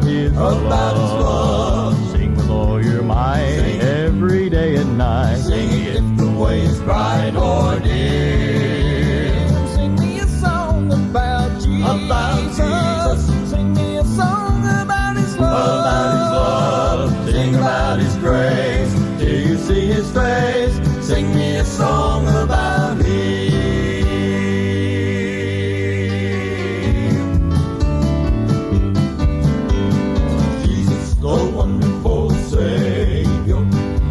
His love. Sing with all your might, every day and night. Sing it if the way is bright or dim. Sing me a song about Jesus. About Jesus. Sing me a song about His love. About His love. Sing about His grace. Till you see His face. Sing me a song about Him. Jesus, the wonderful Savior,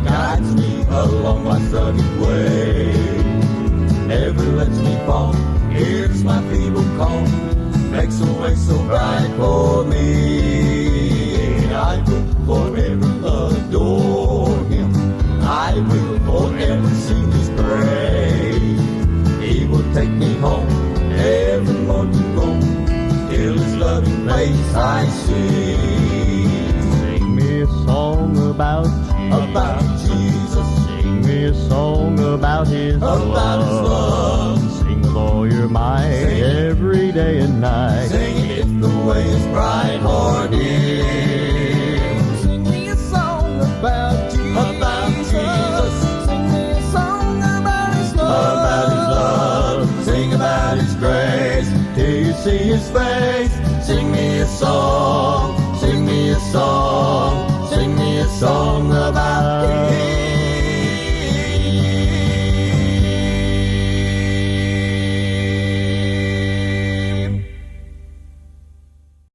guides me along my rugged way. Never lets me fall, hears my feeble call, makes a way so bright for me. I will forever adore Him. I will forever sing His praise. He will take me home, evermore to go, till His loving face I see. Sing me a song about Jesus. Sing me a song about His love. Sing with all your might, every day and night. Sing it if the way is bright or dim. Sing me a song about Jesus. About Jesus. Sing me a song about His love. About His love. Sing about His grace. Till you see His face. Sing me a song. Sing me a song. Sing me a song